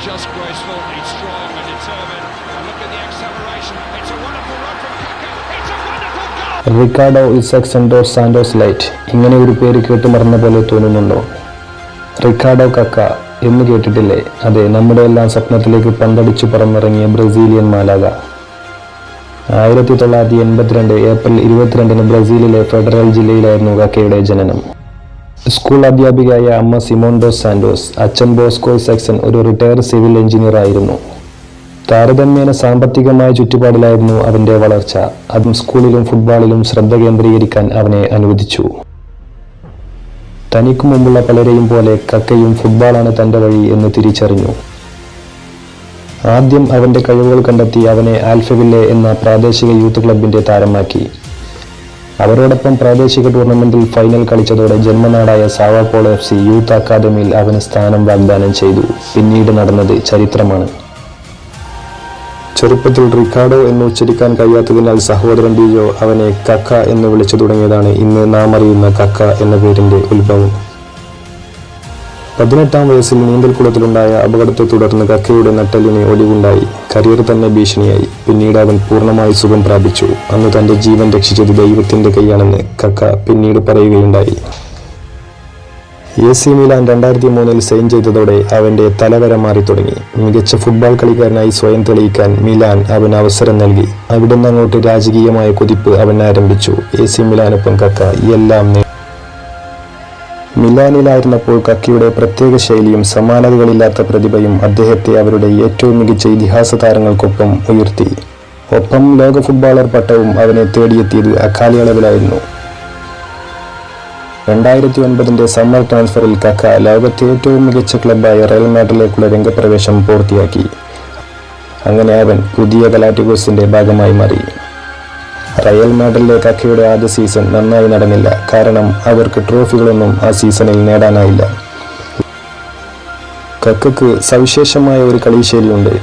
just graceful, he's strong and determined. And look at the acceleration. It's a wonderful run from Kaka. It's a wonderful goal. Ricardo Izecson dos Santos Leite, ഇങ്ങനെ ഒരു പേര് കേട്ടുമറന്ന പോലെ തോന്നുന്നുണ്ടോ? Ricardo കക്ക എന്ന് കേട്ടിട്ടില്ലേ? അതെ, നമ്മുടെ എല്ലാം സ്വപ്നത്തിലേക്ക് പന്തടിച്ചു പറന്നിറങ്ങിയ ബ്രസീലിയൻ മാലാക. 1982 ഏപ്രിൽ 22 ബ്രസീലിലെ ഫെഡറൽ ജില്ലയിലായിരുന്നു കക്കയുടെ ജനനം. സ്കൂൾ അധ്യാപികയായ അമ്മ സിമോൺ ഡോസ് സാന്റോസ്, അച്ഛൻ ബോസ്കോ ഇസാക്സൺ ഒരു റിട്ടയർഡ് സിവിൽ എഞ്ചിനീയർ ആയിരുന്നു. താരതമ്യേന സാമ്പത്തികമായ ചുറ്റുപാടിലായിരുന്നു അവന്റെ വളർച്ച. അതും സ്കൂളിലും ഫുട്ബോളിലും ശ്രദ്ധ കേന്ദ്രീകരിക്കാൻ അവനെ അനുവദിച്ചു. തനിക്കു മുമ്പുള്ള പലരെയും പോലെ കക്കയും ഫുട്ബോളാണ് തന്റെ വഴി എന്ന് തിരിച്ചറിഞ്ഞു. ആദ്യം അവന്റെ കഴിവുകൾ കണ്ടെത്തി അവനെ ആൽഫവില്ലെ എന്ന പ്രാദേശിക യൂത്ത് ക്ലബിന്റെ താരമാക്കി. അവരോടൊപ്പം പ്രാദേശിക ടൂർണമെന്റിൽ ഫൈനൽ കളിച്ചതോടെ ജന്മനാടായ സാവോ പോളോ FC യൂത്ത് അക്കാദമിയിൽ അവന് സ്ഥാനം വാഗ്ദാനം ചെയ്തു. പിന്നീട് നടന്നത് ചരിത്രമാണ്. ചെറുപ്പത്തിൽ റിക്കാർഡോ എന്ന് ഉച്ചരിക്കാൻ കഴിയാത്തതിനാൽ സഹോദരൻ ഡിജോ അവനെ കക്ക എന്ന് വിളിച്ചു തുടങ്ങിയതാണ് ഇന്ന് നാം അറിയുന്ന കക്ക എന്ന പേരിന്റെ ഉത്ഭവം. 18-ാം വയസ്സിൽ നീന്തൽക്കുളത്തിലുണ്ടായ അപകടത്തെ തുടർന്ന് കക്കയുടെ നട്ടെല്ലിന് ഒടിവുണ്ടായി. കരിയർ തന്നെ ഭീഷണിയായി. പിന്നീട് അവൻ പൂർണ്ണമായി സുഖം പ്രാപിച്ചു. അന്ന് തന്റെ ജീവൻ രക്ഷിച്ചത് ദൈവത്തിന്റെ കൈയാണെന്ന് കക്ക പിന്നീട് പറയുകയുണ്ടായി. AC മിലാൻ 2003 സൈൻ ചെയ്തതോടെ അവന്റെ തലവര മാറി തുടങ്ങി. മികച്ച ഫുട്ബോൾ കളിക്കാരനായി സ്വയം തെളിയിക്കാൻ മിലാൻ അവന് അവസരം നൽകി. അവിടുന്ന് അങ്ങോട്ട് രാജകീയമായ കുതിപ്പ് അവൻ ആരംഭിച്ചു. AC മിലാനൊപ്പം കക്ക എല്ലാം മിലാനിലായിരുന്നപ്പോൾ കക്കയുടെ പ്രത്യേക ശൈലിയും സമാനതകളില്ലാത്ത പ്രതിഭയും അദ്ദേഹത്തെ അവരുടെ ഏറ്റവും മികച്ച ഇതിഹാസ താരങ്ങൾക്കൊപ്പം ഉയർത്തി. ഒപ്പം ലോക ഫുട്ബോളർ പട്ടവും അവനെ തേടിയെത്തിയത് അക്കാലയളവിലായിരുന്നു. 2009 സമ്മർ ട്രാൻസ്ഫറിൽ കക്ക ലോകത്തെ ഏറ്റവും മികച്ച ക്ലബ്ബായ റയൽ മാഡ്രിഡിലേക്കുള്ള രംഗപ്രവേശം പൂർത്തിയാക്കി. അങ്ങനെ അവൻ പുതിയ ഗലാക്റ്റിക്കോസിന്റെ ഭാഗമായി മാറി. റയൽ മാഡ്രിഡിലെ കക്കയുടെ ആദ്യ സീസൺ നന്നായി നടന്നില്ല. കാരണം അവർക്ക് ട്രോഫികളൊന്നും ആ സീസണിൽ നേടാനായില്ല. കക്കയ്ക്ക് സവിശേഷമായ ഒരു കളിശൈലിയുണ്ട്.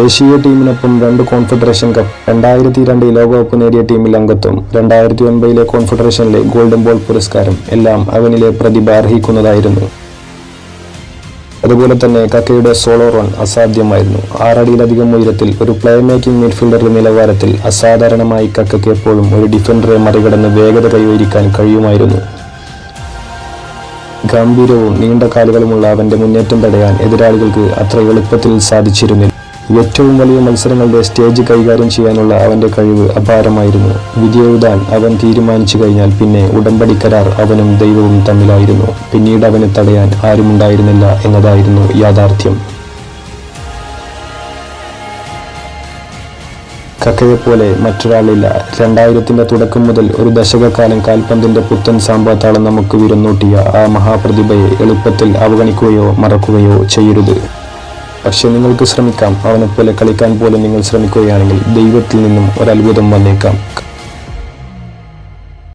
ദേശീയ ടീമിനൊപ്പം 2 കോൺഫെഡറേഷൻ കപ്പ്, 2002 ലോകകപ്പ് നേടിയ ടീമിൽ അംഗത്വം, 2009 കോൺഫെഡറേഷനിലെ ഗോൾഡൻ ബോൾ പുരസ്കാരം എല്ലാം അവനിലെ പ്രതിഭ അർഹിക്കുന്നതായിരുന്നു. അതുപോലെ തന്നെ കക്കയുടെ സോളോ റൺ അസാധ്യമായിരുന്നു. 6 അടിയിലധികം ഉയരത്തിൽ ഒരു പ്ലേ മേക്കിംഗ് മിഡ്ഫീൽഡർ നിലവാരത്തിൽ അസാധാരണമായി കക്കയ്ക്ക് എപ്പോഴും ഒരു ഡിഫൻഡറെ മറികടന്ന് വേഗത കൈവരിക്കാൻ കഴിയുമായിരുന്നു. ഗംഭീരവും നീണ്ട കാലുകളുമുള്ള അവന്റെ മുന്നേറ്റം തടയാൻ എതിരാളികൾക്ക് അത്ര എളുപ്പത്തിൽ സാധിച്ചിരുന്നില്ല. ഏറ്റവും വലിയ മത്സരങ്ങളുടെ സ്റ്റേജ് കൈകാര്യം ചെയ്യാനുള്ള അവന്റെ കഴിവ് അപാരമായിരുന്നു. വിധിയെഴുതാൻ അവൻ തീരുമാനിച്ചു കഴിഞ്ഞാൽ പിന്നെ ഉടമ്പടി കരാർ അവനും ദൈവവും തമ്മിലായിരുന്നു. പിന്നീട് അവനെ തടയാൻ ആരുമുണ്ടായിരുന്നില്ല എന്നതായിരുന്നു യാഥാർത്ഥ്യം. കക്കയെപ്പോലെ മറ്റൊരാളില്ല. 2000-ന്റെ തുടക്കം മുതൽ ഒരു ദശകക്കാലം കാൽപന്തിന്റെ പുത്തൻ സാമ്പാത്താളം നമുക്ക് വിരുന്നൂട്ടിയ ആ മഹാപ്രതിഭയെ എളുപ്പത്തിൽ അവഗണിക്കുകയോ മറക്കുകയോ ചെയ്യരുത്. പക്ഷെ നിങ്ങൾക്ക് ശ്രമിക്കാം. അവനെപ്പോലെ കളിക്കാൻ പോലും നിങ്ങൾ ശ്രമിക്കുകയാണെങ്കിൽ ദൈവത്തിൽ നിന്നും ഒരത്ഭുതം വന്നേക്കാം.